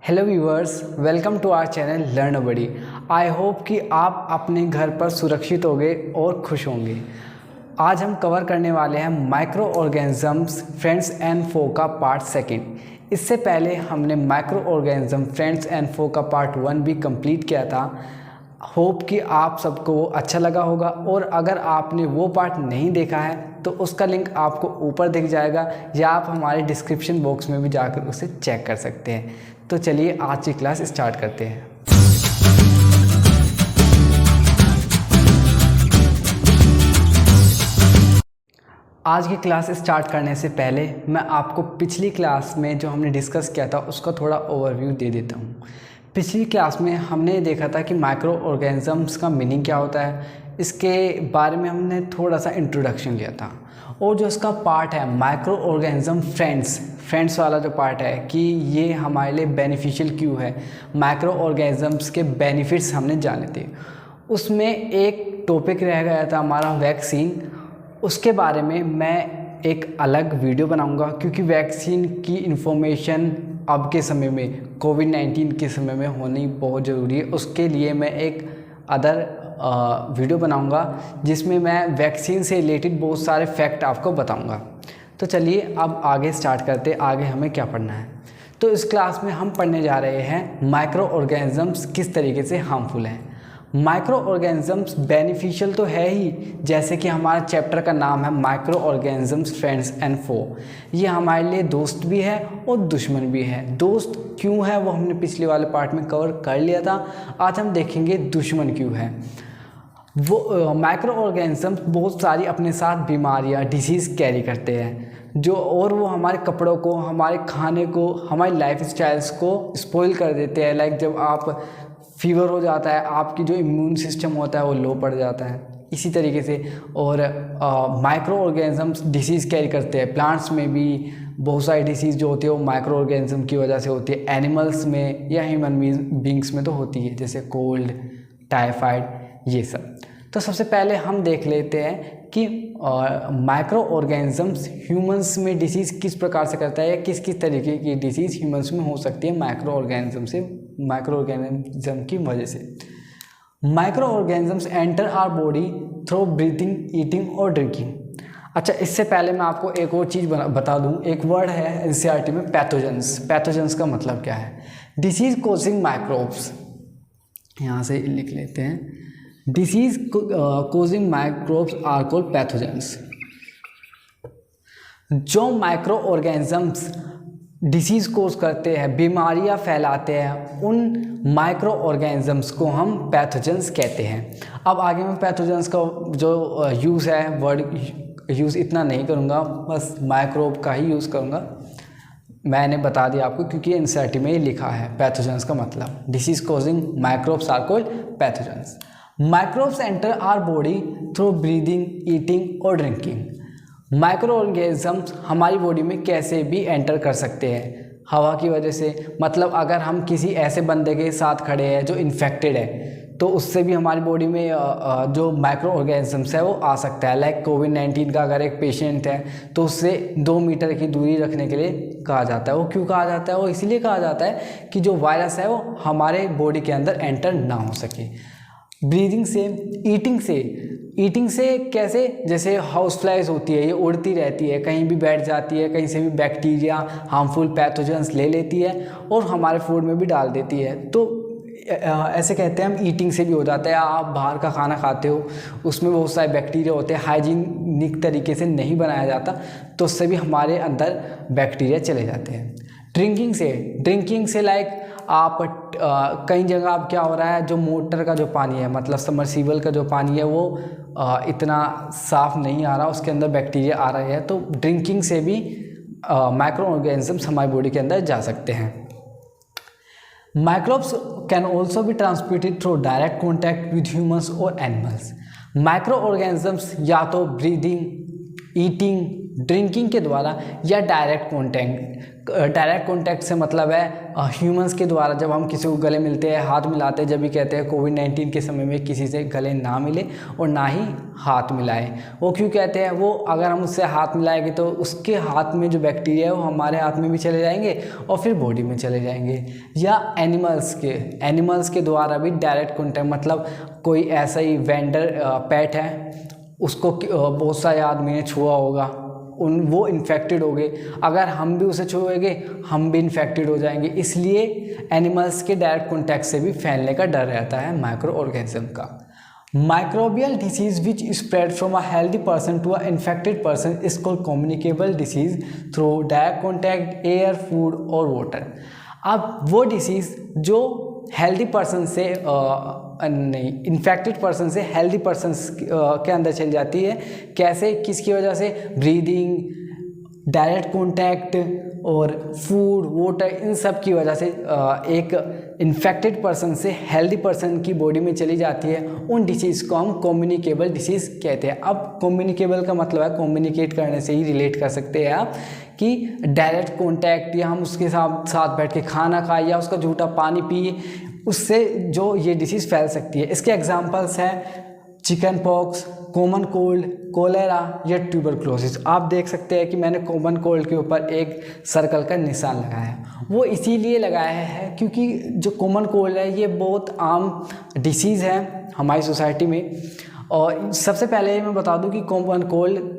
Hello viewers, welcome to our channel learn buddy. I hope कि आप अपने घर पर सुरक्षित होंगे और खुश होंगे। आज हम कवर करने वाले हैं माइक्रो ऑर्गेनिजम्स फ्रेंड्स एंड फो का पार्ट सेकंड। इससे पहले हमने माइक्रो ऑर्गेनिज्म फ्रेंड्स एंड फो का पार्ट 1 भी कंप्लीट किया था। होप कि आप सबको वो अच्छा लगा होगा, और अगर आपने वो पार्ट नहीं देखा है तो उसका लिंक आपको ऊपर दिख जाएगा, या आप हमारे डिस्क्रिप्शन बॉक्स में भी जाकर उसे चेक कर सकते हैं। तो चलिए आज की क्लास स्टार्ट करते हैं। आज की क्लास स्टार्ट करने से पहले मैं आपको पिछली क्लास में जो हमने डिस्कस किया था उसका थोड़ा ओवरव्यू दे देता हूँ। पिछली क्लास में हमने देखा था कि माइक्रो ऑर्गेनिजम्स का मीनिंग क्या होता है, इसके बारे में हमने थोड़ा सा इंट्रोडक्शन लिया था। और जो इसका पार्ट है माइक्रो ऑर्गेनिज्म फ्रेंड्स वाला जो पार्ट है कि ये हमारे लिए बेनिफिशियल क्यों है, माइक्रो ऑर्गेनिजम्स के बेनिफिट्स हमने जाने थे। उसमें एक टॉपिक रह गया था हमारा वैक्सीन। उसके बारे में मैं एक अलग वीडियो बनाऊंगा, क्योंकि वैक्सीन की इन्फॉर्मेशन अब के समय में कोविड-19 के समय में होनी बहुत ज़रूरी है। उसके लिए मैं एक अदर वीडियो बनाऊंगा जिसमें मैं वैक्सीन से रिलेटेड बहुत सारे फैक्ट आपको बताऊंगा। तो चलिए अब आगे स्टार्ट करते, आगे हमें क्या पढ़ना है। तो इस क्लास में हम पढ़ने जा रहे हैं माइक्रो ऑर्गेनिजम्स किस तरीके से हार्मफुल हैं। माइक्रो ऑर्गेनिजम्स बेनिफिशियल तो है ही, जैसे कि हमारा चैप्टर का नाम है माइक्रो ऑर्गेनिजम्स फ्रेंड्स एंड फो। ये हमारे लिए दोस्त भी है और दुश्मन भी है। दोस्त क्यों है वो हमने पिछले वाले पार्ट में कवर कर लिया था। आज हम देखेंगे दुश्मन क्यों है। वो माइक्रो ऑर्गेनिजम्स बहुत सारी अपने साथ बीमारियां डिसीज़ कैरी करते हैं, जो और वो हमारे कपड़ों को, हमारे खाने को, हमारी लाइफ स्टाइल्स को स्पॉइल कर देते हैं। लाइक जब आप फीवर हो जाता है, आपकी जो इम्यून सिस्टम होता है वो लो पड़ जाता है, इसी तरीके से। और माइक्रो ऑर्गेनिजम्स डिसीज़ कैरी करते हैं। प्लांट्स में भी बहुत सारी डिसीज़ जो होती है वो माइक्रो ऑर्गेनिज्म की वजह से होती है। एनिमल्स में या ह्यूमन बींग्स में तो होती है, जैसे कोल्ड, टाइफाइड, ये सब। तो सबसे पहले हम देख लेते हैं कि माइक्रो ऑर्गेनिजम्स ह्यूमंस में डिसीज़ किस प्रकार से करता है, या किस किस तरीके की डिसीज़ ह्यूमंस में हो सकती है माइक्रो ऑर्गेनिज्म की वजह से। Micro organisms enter our body through breathing, eating और ड्रिंकिंग। अच्छा, इससे पहले मैं आपको एक और चीज़ बता दूं। एक वर्ड है एनसीईआरटी में, पैथोजेंस। पैथोजेंस का मतलब क्या है? Disease causing microbes. यहाँ से लिख लेते हैं, disease causing microbes are called pathogens. जो माइक्रो ऑर्गेनिजम्स डिसीज़ कोज करते हैं, बीमारियां फैलाते हैं, उन माइक्रो ऑर्गेनिजम्स को हम पैथोजेंस कहते हैं। अब आगे मैं पैथोजेंस का जो यूज़ है, वर्ड यूज़ इतना नहीं करूँगा, बस माइक्रोब का ही यूज़ करूँगा। मैंने बता दिया आपको, क्योंकि एनसीईआरटी में ही लिखा है पैथोजेंस का मतलब। Disease causing microbes are called pathogens. Microbes enter our body through breathing, eating और ड्रिंकिंग। माइक्रो ऑर्गेनिजम्स हमारी बॉडी में कैसे भी एंटर कर सकते हैं, हवा की वजह से। मतलब अगर हम किसी ऐसे बंदे के साथ खड़े हैं जो इन्फेक्टेड है, तो उससे भी हमारी बॉडी में जो माइक्रो ऑर्गेनिजम्स है वो आ सकता है। लाइक कोविड-19 का अगर एक पेशेंट है तो उससे 2 मीटर की दूरी रखने के लिए कहा जाता है। वो क्यों कहा जाता है? वो इसीलिए कहा जाता है कि जो वायरस है वो हमारे बॉडी के अंदर एंटर ना हो सके। ब्रीदिंग से, ईटिंग से कैसे? जैसे हाउस फ्लाइज होती है, ये उड़ती रहती है, कहीं भी बैठ जाती है, कहीं से भी बैक्टीरिया, हार्मफुल पैथोजेंस ले लेती है और हमारे फूड में भी डाल देती है। तो ऐसे कहते हैं हम, ईटिंग से भी हो जाता है। आप बाहर का खाना खाते हो, उसमें बहुत सारे बैक्टीरिया होते हैं, हाइजीनिक तरीके से नहीं बनाया जाता, तो उससे भी हमारे अंदर बैक्टीरिया चले जाते हैं। ड्रिंकिंग से लाइक आप कई जगह अब क्या हो रहा है, जो मोटर का जो पानी है, मतलब सबमर्सिबल का जो पानी है, वो इतना साफ़ नहीं आ रहा, उसके अंदर बैक्टीरिया आ रहे हैं। तो ड्रिंकिंग से भी माइक्रो ऑर्गेनिजम्स हमारी बॉडी के अंदर जा सकते हैं। Microbes can also be transmitted through direct contact with humans और एनिमल्स। माइक्रो ऑर्गेनिजम्स या तो ब्रीदिंग, ईटिंग, ड्रिंकिंग के द्वारा या डायरेक्ट कॉन्टैक्ट से मतलब है ह्यूमंस के द्वारा। जब हम किसी को गले मिलते हैं, हाथ मिलाते हैं, जब भी कहते हैं कोविड-19 के समय में किसी से गले ना मिले और ना ही हाथ मिलाएं। वो क्यों कहते हैं? वो अगर हम उससे हाथ मिलाएंगे तो उसके हाथ में जो बैक्टीरिया है वो हमारे हाथ में भी चले जाएंगे और फिर बॉडी में चले जाएंगे। या एनिमल्स के द्वारा भी डायरेक्ट कॉन्टैक्ट, मतलब कोई ऐसा ही वेंडर पेट है, उसको बहुत सारे आदमी ने छुआ होगा, वो इन्फेक्टेड हो गए, अगर हम भी उसे छुएंगे हम भी इन्फेक्टेड हो जाएंगे। इसलिए एनिमल्स के डायरेक्ट कॉन्टैक्ट से भी फैलने का डर रहता है माइक्रो ऑर्गेनिज्म का। Microbial disease which spread from a healthy person to a infected person is called communicable disease through direct contact, air, food और वाटर। अब वो डिसीज़ जो हेल्दी पर्सन से नहीं, इन्फेक्टेड पर्सन से हेल्दी पर्सन के अंदर चली जाती है। कैसे? किसकी वजह से? ब्रीदिंग, डायरेक्ट कॉन्टैक्ट और फूड, वाटर, इन सब की वजह से एक इन्फेक्टेड पर्सन से हेल्दी पर्सन की बॉडी में चली जाती है। उन डिसीज़ को हम कम्युनिकेबल डिसीज़ कहते हैं। अब कम्युनिकेबल का मतलब है कम्युनिकेट करने से ही रिलेट कर सकते हैं आप कि डायरेक्ट कॉन्टैक्ट, या हम उसके साथ बैठ के खाना खाए या उसका झूठा पानी पिए, उससे जो ये डिसीज़ फैल सकती है। इसके एग्जांपल्स हैं chicken pox, common cold, cholera या ट्यूबरक्लोसिस। आप देख सकते हैं कि मैंने कॉमन कोल्ड के ऊपर एक सर्कल का निशान लगाया है। वो इसीलिए लगाया है क्योंकि जो कॉमन कोल्ड है ये बहुत आम डिसीज़ है हमारी सोसाइटी में। और सबसे पहले मैं बता दूं कि कॉमन कोल्ड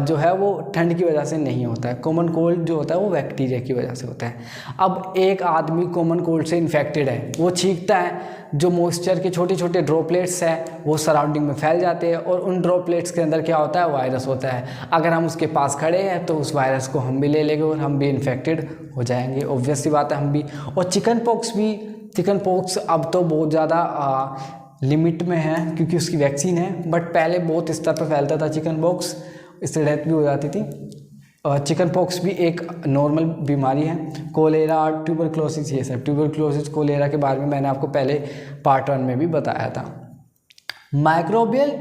जो है वो ठंड की वजह से नहीं होता है। कॉमन कोल्ड जो होता है वो बैक्टीरिया की वजह से होता है। अब एक आदमी कॉमन कोल्ड से इन्फेक्टेड है, वो छींकता है, जो मॉइस्चर के छोटे छोटे ड्रॉपलेट्स हैं वो सराउंडिंग में फैल जाते हैं और उन ड्रॉपलेट्स के अंदर क्या होता है? वायरस होता है। अगर हम उसके पास खड़े हैं तो उस वायरस को हम भी ले लेंगे और हम भी इन्फेक्टेड हो जाएंगे। ऑब्वियस सी बात है हम भी। और चिकन पॉक्स अब तो बहुत ज़्यादा लिमिट में है क्योंकि उसकी वैक्सीन है, बट पहले बहुत स्तर पर फैलता था चिकन पॉक्स, इससे डेथ भी हो जाती थी। चिकन पॉक्स भी एक नॉर्मल बीमारी है। कोलेरा, ट्यूबरक्लोसिस, ये सब ट्यूबरक्लोसिस, कोलेरा के बारे में मैंने आपको पहले पार्ट 1 में भी बताया था। Microbial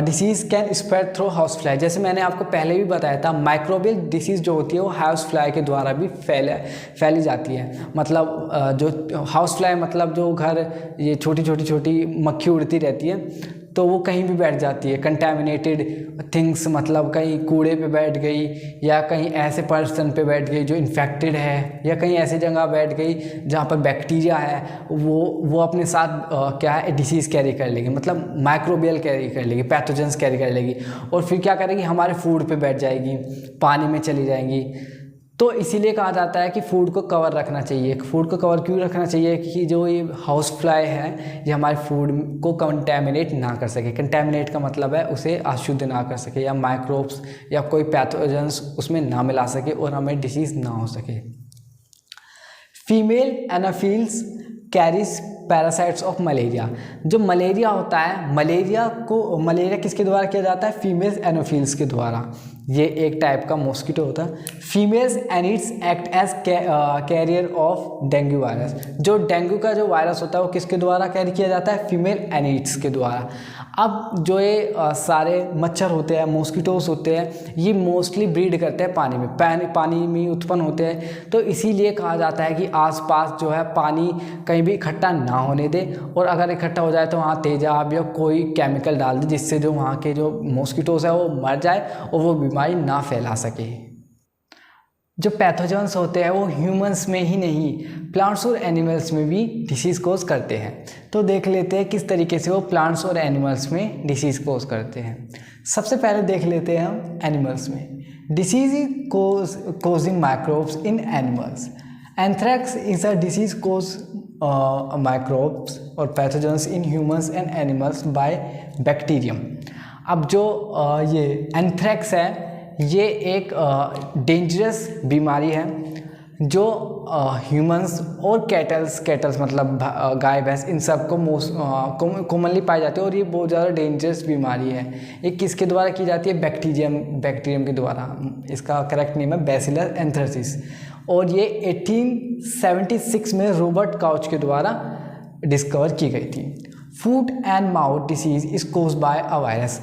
disease can spread through house fly. जैसे मैंने आपको पहले भी बताया था, माइक्रोबियल डिसीज़ जो होती है वो हाउस फ्लाई के द्वारा भी फैली जाती है। मतलब जो हाउस फ्लाई मतलब जो घर, ये छोटी मक्खी उड़ती रहती है तो वो कहीं भी बैठ जाती है। कंटेमिनेटेड थिंग्स, मतलब कहीं कूड़े पे बैठ गई या कहीं ऐसे पर्सन पे बैठ गई जो इन्फेक्टेड है, या कहीं ऐसी जगह बैठ गई जहाँ पर बैक्टीरिया है, वो अपने साथ क्या है, डिसीज़ कैरी कर लेगी, मतलब माइक्रोबियल कैरी कर लेगी, पैथोजेंस कैरी कर लेगी और फिर क्या करेगी? हमारे फूड पे बैठ जाएगी, पानी में चली जाएंगी। तो इसीलिए कहा जाता है कि फूड को कवर रखना चाहिए। फूड को कवर क्यों रखना चाहिए? कि जो ये हाउस फ्लाई है ये हमारे फूड को कंटेमिनेट ना कर सके। कंटेमिनेट का मतलब है उसे अशुद्ध ना कर सके, या माइक्रोब्स या कोई पैथोजेंस उसमें ना मिला सके और हमें डिसीज़ ना हो सके। Female anopheles carries parasites of malaria. जो मलेरिया होता है, मलेरिया किसके द्वारा किया जाता है? फीमेल्स एनाफिल्स के द्वारा। ये एक टाइप का मॉस्किटो होता है। Females aedes act as carrier of dengue virus. जो डेंगू का जो वायरस होता है वो किसके द्वारा कैरी किया जाता है? फीमेल एनिड्स के द्वारा। अब जो ये सारे मच्छर होते हैं, मॉस्किटोस होते हैं, ये मोस्टली ब्रीड करते हैं पानी में उत्पन्न होते हैं। तो इसीलिए कहा जाता है कि आसपास जो है पानी कहीं भी इकट्ठा ना होने दे, और अगर इकट्ठा हो जाए तो वहाँ तेजाब या कोई केमिकल डाल दे जिससे जो वहाँ के जो मॉस्किटोस है वो मर जाए और वो बीमारी ना फैला सके। जो पैथोजेंस होते हैं वो ह्यूमंस में ही नहीं, प्लांट्स और एनिमल्स में भी डिसीज़ कोज करते हैं। तो देख लेते हैं किस तरीके से वो प्लांट्स और एनिमल्स में डिसीज़ कोज करते हैं। सबसे पहले देख लेते हैं हम एनिमल्स में। Disease causing microbes in animals. Anthrax is a disease cause microbes और pathogens in humans and animals by bacterium. अब जो ये एंथ्रैक्स है ये एक डेंजरस बीमारी है जो ह्यूमंस और कैटल्स मतलब गाय भैंस इन सब को कॉमनली पाई जाती है, और ये बहुत ज़्यादा डेंजरस बीमारी है। ये किसके द्वारा की जाती है? बैक्टीरियम के द्वारा। इसका करेक्ट नेम है बैसिलस एंथ्रेसिस, और ये 1876 में रॉबर्ट काउच के द्वारा डिस्कवर की गई थी। Foot and mouth disease is caused by a virus.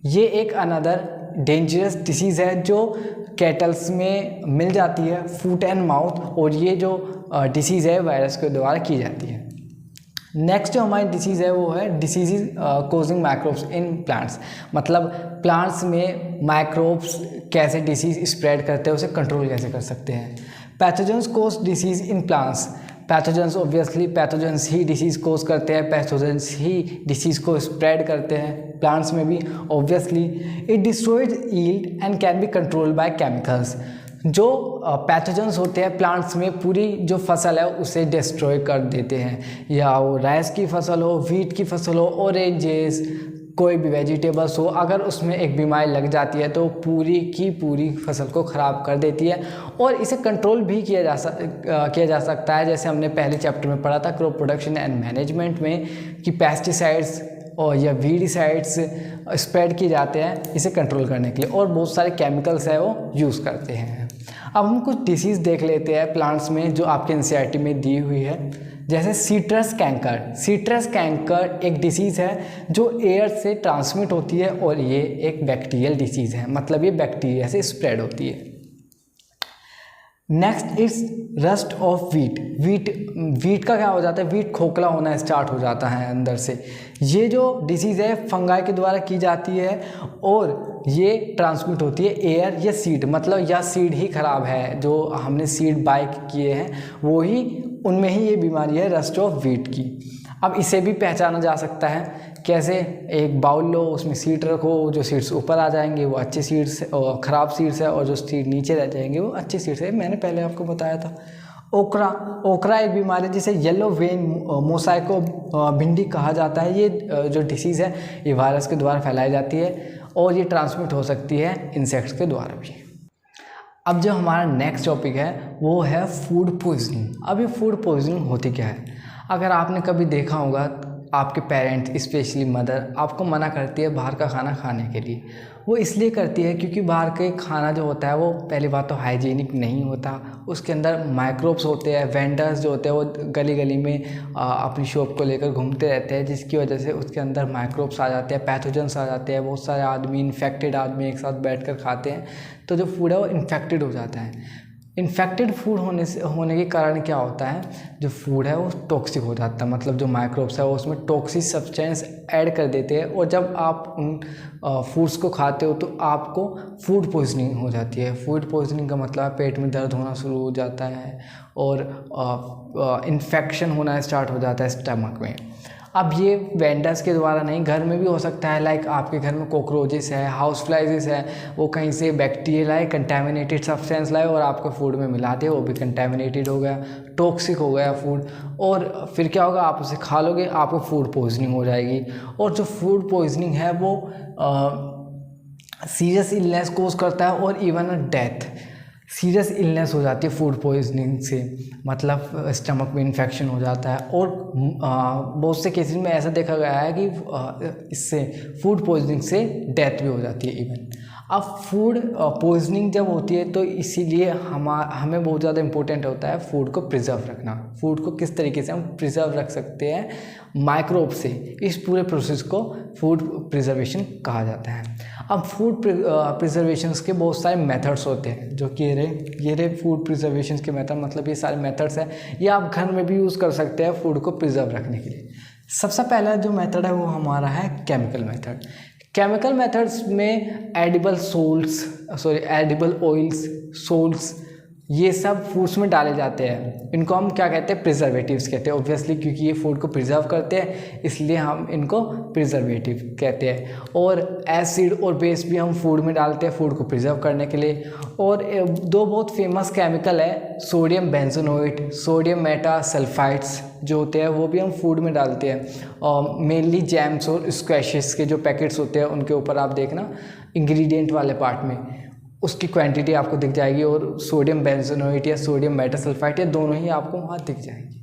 ये एक अनदर डेंजरस डिसीज़ है जो कैटल्स में मिल जाती है, फूट एंड माउथ, और ये जो डिसीज़ है वायरस के द्वारा की जाती है। नेक्स्ट जो हमारी डिसीज़ है वो है disease causing microbes in plants, मतलब प्लांट्स में माइक्रोब्स कैसे डिसीज़ स्प्रेड करते हैं, उसे कंट्रोल कैसे कर सकते हैं। Pathogens cause disease in plants, pathogens obviously pathogens ही डिसीज़ कोज करते हैं, पैथोजेंस ही डिसीज़ को स्प्रेड करते हैं प्लांट्स में भी obviously. It destroyed yield and can be controlled by chemicals, जो पैथोजेंस होते हैं प्लांट्स में पूरी जो फसल है उसे डिस्ट्रॉय कर देते हैं, या वो राइस की फसल हो, व्हीट की फसल हो, ऑरेंजेस, कोई भी वेजिटेबल्स हो, अगर उसमें एक बीमारी लग जाती है तो पूरी की पूरी फसल को ख़राब कर देती है। और इसे कंट्रोल भी किया जा सकता है, जैसे हमने पहले चैप्टर में पढ़ा था क्रॉप प्रोडक्शन एंड मैनेजमेंट में कि पेस्टिसाइड्स और या वीडिसाइड्स स्प्रेड किए जाते हैं इसे कंट्रोल करने के लिए, और बहुत सारे केमिकल्स है वो यूज़ करते हैं। अब हम कुछ डिसीज़ देख लेते हैं प्लांट्स में जो आपके एनसीईआरटी में दी हुई है, जैसे सीट्रस कैंकर। सीट्रस कैंकर एक डिसीज़ है जो एयर से ट्रांसमिट होती है, और ये एक बैक्टीरियल डिसीज़ है, मतलब ये बैक्टीरिया से स्प्रेड होती है। Next is rust of wheat. Wheat का क्या हो जाता है, वीट खोखला होना स्टार्ट हो जाता है अंदर से। ये जो डिसीज़ है फंगाई के द्वारा की जाती है, और ये ट्रांसमिट होती है एयर या सीड, मतलब या सीड ही ख़राब है, जो हमने सीड बाय किए हैं वो ही, उनमें ही ये बीमारी है रस्ट ऑफ वीट की। अब इसे भी पहचाना जा सकता है कैसे, एक बाउल लो, उसमें सीड रखो, जो सीड्स ऊपर आ जाएंगे वो अच्छे सीड्स और ख़राब सीड्स है, और जो सीड नीचे रह जाएंगे वो अच्छे सीड्स है। मैंने पहले आपको बताया था। ओकरा एक बीमारी है जिसे येलो वेन मोसाइको भिंडी कहा जाता है। ये जो डिसीज़ है ये वायरस के द्वारा फैलाई जाती है, और ये ट्रांसमिट हो सकती है इंसेक्ट्स के द्वारा भी। अब जो हमारा नेक्स्ट टॉपिक है वो है फूड पॉइजनिंग। अब ये फूड पॉइजनिंग होती क्या है, अगर आपने कभी देखा होगा आपके पेरेंट्स स्पेशली मदर आपको मना करती है बाहर का खाना खाने के लिए। वो इसलिए करती है क्योंकि बाहर के खाना जो होता है वो पहली बात तो हाइजीनिक नहीं होता, उसके अंदर माइक्रोब्स होते हैं। वेंडर्स जो होते हैं वो गली गली में अपनी शॉप को लेकर घूमते रहते हैं, जिसकी वजह से उसके अंदर माइक्रोब्स आ जाते हैं, पैथोजेंस आ जाते हैं। बहुत सारे आदमी इन्फेक्टेड आदमी एक साथ बैठकर खाते हैं, तो जो फूड है वो इन्फेक्टेड हो जाता है। इन्फेक्टेड फूड होने के कारण क्या होता है, जो फूड है वो टॉक्सिक हो जाता है, मतलब जो माइक्रोब्स है वो उसमें टॉक्सिक सब्सटेंस ऐड कर देते हैं, और जब आप उन फूड्स को खाते हो तो आपको फूड पॉइजनिंग हो जाती है। फूड पॉइजनिंग का मतलब पेट में दर्द होना शुरू हो जाता है, और इन्फेक्शन होना स्टार्ट हो जाता है स्टमक में। अब ये वेंडर्स के द्वारा नहीं, घर में भी हो सकता है। लाइक आपके घर में कॉकरोचेस है, हाउस फ्लाइजेस है, वो कहीं से बैक्टीरिया लाए, कंटेमिनेटेड सब्सटेंस लाए और आपके फूड में मिला दे, वो भी कंटेमिनेटेड हो गया, टॉक्सिक हो गया फूड, और फिर क्या होगा, आप उसे खा लोगे, आपको फूड पॉइजनिंग हो जाएगी। और जो फूड पॉइजनिंग है वो सीरियस इलनेस कोज करता है, और इवन डेथ। सीरियस इलनेस हो जाती है फूड पॉइजनिंग से, मतलब स्टमक में इन्फेक्शन हो जाता है। और बहुत से केसेस में ऐसा देखा गया है कि इससे फूड पॉइजनिंग से डेथ भी हो जाती है इवन। अब फूड पॉइजनिंग जब होती है तो इसीलिए हमें बहुत ज़्यादा इम्पोर्टेंट होता है फूड को प्रिजर्व रखना। फूड को किस तरीके से हम प्रिजर्व रख सकते हैं माइक्रोब से, इस पूरे प्रोसेस को फूड प्रिजर्वेशन कहा जाता है। अब फूड प्रिजर्वेशंस के बहुत सारे मेथड्स होते हैं, जो कि ये रहे फूड प्रिजर्वेशंस के मेथड, मतलब ये सारे मेथड्स हैं, ये आप घर में भी यूज़ कर सकते हैं फूड को प्रिजर्व रखने के लिए। सबसे पहला जो मेथड है वो हमारा है केमिकल मेथड। केमिकल मेथड्स में एडिबल ऑयल्स, सोल्ट्स, ये सब फूड्स में डाले जाते हैं। इनको हम क्या कहते हैं, प्रिजर्वेटिव्स कहते हैं ऑब्वियसली, क्योंकि ये फूड को प्रिजर्व करते हैं इसलिए हम इनको प्रिजर्वेटिव कहते हैं। और एसिड और बेस भी हम फूड में डालते हैं फूड को प्रिजर्व करने के लिए। और दो बहुत फेमस केमिकल है, सोडियम बेंजोनोएट, सोडियम मेटासल्फाइड्स जो होते हैं वो भी हम फूड में डालते हैं। और मेनली जैम्स और स्क्वैशेस के जो पैकेट्स होते हैं उनके ऊपर आप देखना इंग्रेडिएंट वाले पार्ट में उसकी क्वांटिटी आपको दिख जाएगी, और सोडियम बेंजोनोएट या सोडियम मेटासल्फाइड या दोनों ही आपको वहाँ दिख जाएंगे।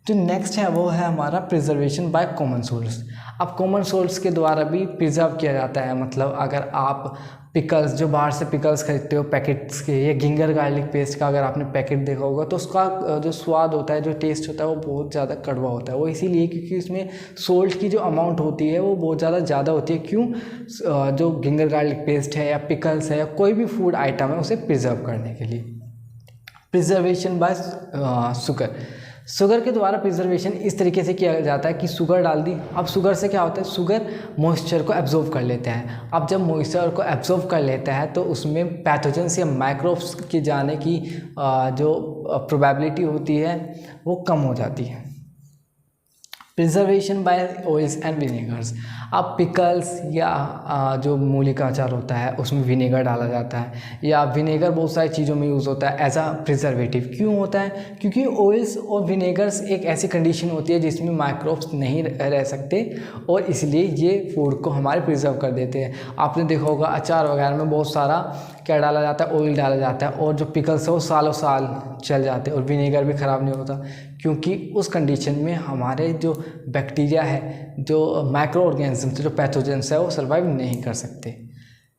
जो नेक्स्ट है वो है हमारा प्रिजर्वेशन बाय कॉमन सोर्स। अब कॉमन सोर्स के द्वारा भी प्रिजर्व किया जाता है, मतलब अगर आप पिकल्स, जो बाहर से पिकल्स खरीदते हो पैकेट्स के, या गिंगर गार्लिक पेस्ट का अगर आपने पैकेट देखा होगा तो उसका जो स्वाद होता है, जो टेस्ट होता है वो बहुत ज़्यादा कड़वा होता है। वो इसीलिए क्योंकि उसमें सोल्ट की जो अमाउंट होती है वो बहुत ज़्यादा होती है। क्यों? जो गिंगर गार्लिक पेस्ट है या पिकल्स है या कोई भी फूड आइटम है उसे प्रिजर्व करने के लिए। प्रिजर्वेशन बाय शुगर के द्वारा प्रिजर्वेशन इस तरीके से किया जाता है कि शुगर डाल दी। अब शुगर से क्या होता है, शुगर मॉइस्चर को एब्जॉर्ब कर लेता है। अब जब मॉइस्चर को एब्जॉर्ब कर लेता है तो उसमें पैथोजेंस या माइक्रोब्स के जाने की जो प्रोबेबिलिटी होती है वो कम हो जाती है। Preservation by oils and vinegars. अब पिकल्स या जो मूली का अचार होता है उसमें विनेगर डाला जाता है, या विनेगर बहुत सारी चीज़ों में यूज़ होता है एज अ प्रिजर्वेटिव। क्यों होता है? क्योंकि ऑयल्स और विनेगर्स एक ऐसी कंडीशन होती है जिसमें माइक्रोब्स नहीं रह सकते और इसलिए ये फूड को हमारे प्रिजर्व कर देते हैं। आपने देखा होगा अचार वगैरह में बहुत सारा क्या डाला जाता है, ऑयल डाला जाता है, और जो पिकल्स है वो सालों साल चल जाते हैं, और विनेगर भी ख़राब नहीं होता क्योंकि उस कंडीशन में हमारे जो बैक्टीरिया है, जो माइक्रो ऑर्गेनिजम्स, जो पैथोजेंस है वो सर्वाइव नहीं कर सकते।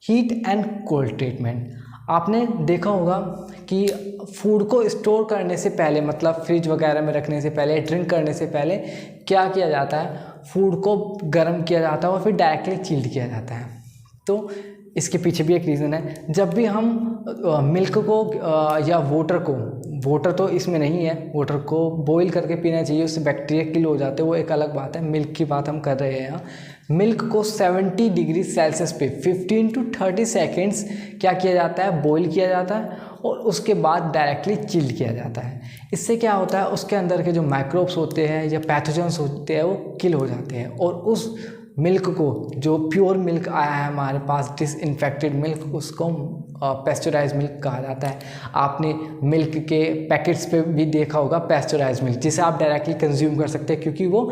Heat and cold treatment. आपने देखा होगा कि फूड को स्टोर करने से पहले, मतलब फ्रिज वगैरह में रखने से पहले, ड्रिंक करने से पहले क्या किया जाता है, फूड को गर्म किया जाता है और फिर डायरेक्टली चिल्ड किया जाता है। तो इसके पीछे भी एक रीज़न है। जब भी हम मिल्क को या वाटर तो इसमें नहीं है, वाटर को बॉईल करके पीना चाहिए, उससे बैक्टीरिया किल हो जाते हैं, वो एक अलग बात है। मिल्क की बात हम कर रहे हैं यहाँ। मिल्क को 70 डिग्री सेल्सियस पे 15 to 30 सेकेंड्स क्या किया जाता है, बॉईल किया जाता है और उसके बाद डायरेक्टली चिल्ड किया जाता है। इससे क्या होता है, उसके अंदर के जो माइक्रोब्स होते हैं या पैथोजेंस होते हैं वो किल हो जाते हैं, और उस मिल्क को, जो प्योर मिल्क आया है हमारे पास, डिसइंफेक्टेड मिल्क, उसको पेस्चराइज मिल्क कहा जाता है। आपने मिल्क के पैकेट्स पे भी देखा होगा पेस्चराइज मिल्क, जिसे आप डायरेक्टली कंज्यूम कर सकते हैं क्योंकि वो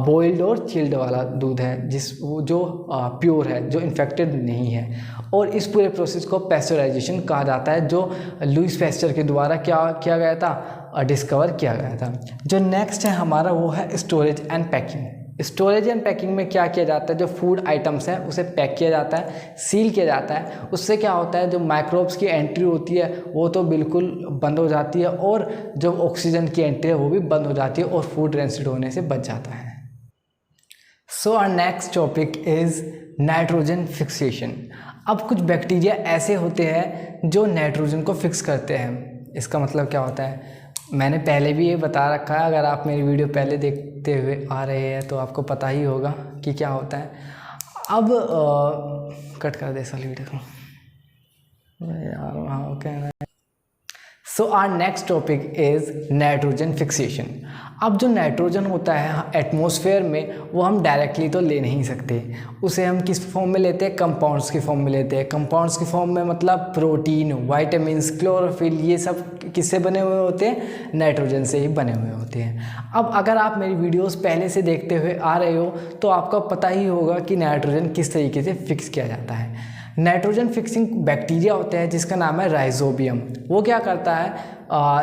बॉइल्ड और चिल्ड वाला दूध है, जो प्योर है, जो इन्फेक्टेड नहीं है। और इस पूरे प्रोसेस को पेस्चराइजेशन कहा जाता है, जो लुईस पेस्चर के द्वारा क्या किया गया था, डिस्कवर किया गया था। जो नेक्स्ट है हमारा वो है storage and packing. Storage and packing में क्या किया जाता है, जो फूड आइटम्स हैं उसे पैक किया जाता है, सील किया जाता है। उससे क्या होता है, जो माइक्रोब्स की एंट्री होती है वो तो बिल्कुल बंद हो जाती है, और जो ऑक्सीजन की एंट्री है वो भी बंद हो जाती है, और फूड रेंसिड होने से बच जाता है। So our next topic is nitrogen fixation. अब कुछ बैक्टीरिया ऐसे होते हैं जो नाइट्रोजन को फिक्स करते हैं। इसका मतलब क्या होता है, मैंने पहले भी ये बता रखा है, अगर आप मेरी वीडियो पहले देखते हुए आ रहे हैं तो आपको पता ही होगा कि क्या होता है। अब कट कर दे साली वीडियो को यार, हाँ okay. So our next topic is nitrogen fixation. अब जो नाइट्रोजन होता है एटमॉस्फेयर में, वो हम डायरेक्टली तो ले नहीं सकते, उसे हम किस फॉर्म में लेते हैं, कंपाउंड्स की फॉर्म में लेते हैं। कंपाउंड्स की फॉर्म में मतलब प्रोटीन, वाइटामिन्स, क्लोरोफिल, ये सब किससे बने हुए होते हैं, नाइट्रोजन से ही बने हुए होते हैं। अब अगर आप मेरी वीडियोस पहले से देखते हुए आ रहे हो तो आपको पता ही होगा कि नाइट्रोजन किस तरीके से फिक्स किया जाता है। नाइट्रोजन फिक्सिंग बैक्टीरिया होता है जिसका नाम है राइजोबियम। वो क्या करता है,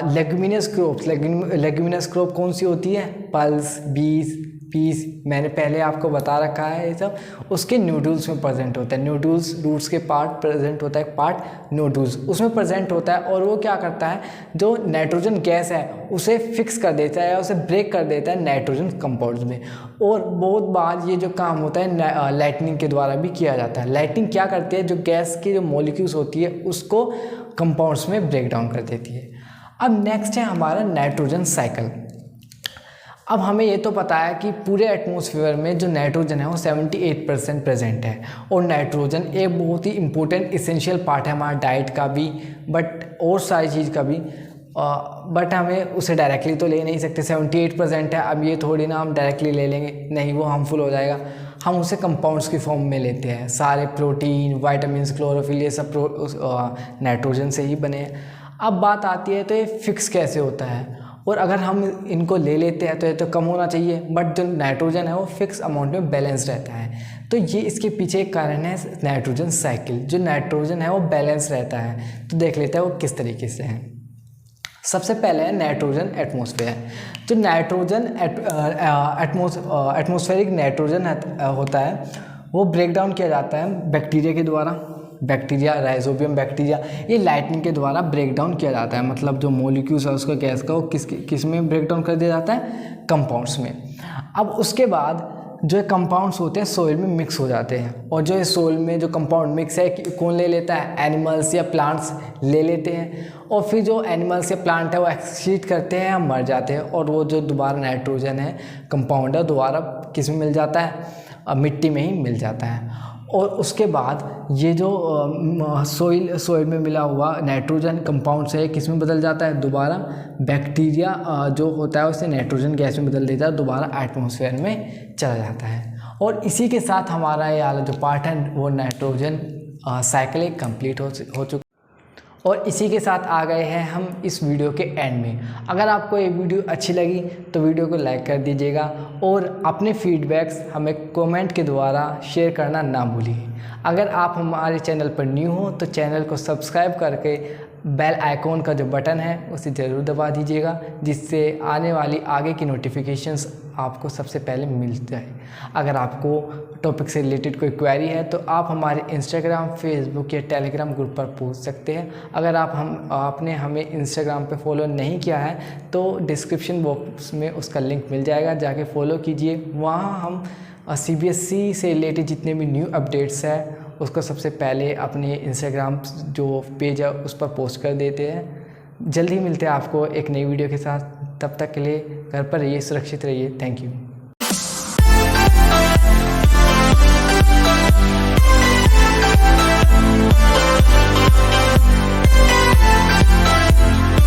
लेग्यूमिनस क्रोप्स, लेग्यूमिनस क्रोप कौन सी होती है, पल्स, बीज, पीस, मैंने पहले आपको बता रखा है ये सब, उसके नोड्यूल्स में प्रेजेंट होता है। नोड्यूल्स रूट्स के पार्ट प्रेजेंट होता है, पार्ट नोड्यूल्स उसमें प्रेजेंट होता है, और वो क्या करता है, जो नाइट्रोजन गैस है उसे फिक्स कर देता है, उसे ब्रेक कर देता है नाइट्रोजन कंपाउंड्स में। और बहुत बार ये जो काम होता है लाइटनिंग के द्वारा भी किया जाता है। लाइटनिंग क्या करती है, जो गैस की जो मॉलिक्यूल्स होती है उसको कंपाउंड्स में ब्रेक डाउन कर देती है। अब नेक्स्ट है हमारा नाइट्रोजन साइकिल। अब हमें ये तो पता है कि पूरे एटमॉस्फेयर में जो नाइट्रोजन है वो 78% प्रेजेंट है, और नाइट्रोजन एक बहुत ही इम्पोर्टेंट इसेंशियल पार्ट है हमारा डाइट का भी, बट और सारी चीज़ का भी, बट हमें उसे डायरेक्टली तो ले नहीं सकते। 78% है, अब ये थोड़ी ना हम डायरेक्टली ले लेंगे, नहीं, वो हार्मफुल हो जाएगा। हम उसे कंपाउंड्स की फॉर्म में लेते हैं। सारे प्रोटीन, वाइटामिन्स, क्लोरोफिल, ये सब नाइट्रोजन से ही बने हैं। अब बात आती है तो ये फिक्स कैसे होता है, और अगर हम इनको ले लेते हैं तो ये तो कम होना चाहिए, बट जो नाइट्रोजन है वो फिक्स अमाउंट में बैलेंस रहता है। तो ये इसके पीछे एक कारण है नाइट्रोजन साइकिल। जो नाइट्रोजन है वो बैलेंस रहता है, तो देख लेते हैं वो किस तरीके से है। सबसे पहले है नाइट्रोजन एटमॉस्फेयर। जो नाइट्रोजन एटमॉस्फेरिक नाइट्रोजन होता है वो ब्रेक डाउन किया जाता है बैक्टीरिया के द्वारा। बैक्टीरिया, राइजोबियम बैक्टीरिया, ये लाइटनिंग के द्वारा ब्रेक डाउन किया जाता है। मतलब जो मॉलिक्यूल्स है उसका गैस का, वो किस में ब्रेक डाउन कर दिया जाता है, कंपाउंड्स में। अब उसके बाद जो कंपाउंड्स होते हैं सोइल में मिक्स हो जाते हैं, और जो सोइल में जो कंपाउंड मिक्स है कौन ले लेता है, एनिमल्स या प्लांट्स ले लेते हैं। और फिर जो एनिमल्स या प्लांट है वो एक्सक्रीट करते हैं या मर जाते हैं, और वो जो दोबारा नाइट्रोजन है कंपाउंड है दोबारा किस में मिल जाता है, मिट्टी में ही मिल जाता है। और उसके बाद ये जो सोइल में मिला हुआ नाइट्रोजन कंपाउंड से किस में बदल जाता है, दोबारा बैक्टीरिया जो होता है उसे नाइट्रोजन गैस में बदल देता है, दोबारा एटमॉस्फेयर में चला जाता है। और इसी के साथ हमारा ये वाला जो पार्ट है वो नाइट्रोजन साइकिल कंप्लीट हो चुका। और इसी के साथ आ गए हैं हम इस वीडियो के एंड में। अगर आपको ये वीडियो अच्छी लगी तो वीडियो को लाइक कर दीजिएगा, और अपने फीडबैक्स हमें कमेंट के द्वारा शेयर करना ना भूलिए। अगर आप हमारे चैनल पर न्यू हो तो चैनल को सब्सक्राइब करके बेल आइकॉन का जो बटन है उसे ज़रूर दबा दीजिएगा, जिससे आने वाली आगे की नोटिफिकेशंस आपको सबसे पहले मिल जाए। अगर आपको टॉपिक से रिलेटेड कोई क्वेरी है तो आप हमारे इंस्टाग्राम, फेसबुक या टेलीग्राम ग्रुप पर पूछ सकते हैं। अगर आपने हमें इंस्टाग्राम पे फॉलो नहीं किया है तो डिस्क्रिप्शन बॉक्स में उसका लिंक मिल जाएगा, जाके फॉलो कीजिए। वहाँ हम CBSE से रिलेटेड जितने भी न्यू अपडेट्स हैं उसको सबसे पहले अपने इंस्टाग्राम जो पेज है उस पर पोस्ट कर देते हैं। जल्दी मिलते हैं आपको एक नई वीडियो के साथ, तब तक के लिए घर पर रहिए, सुरक्षित रहिए। Thank you.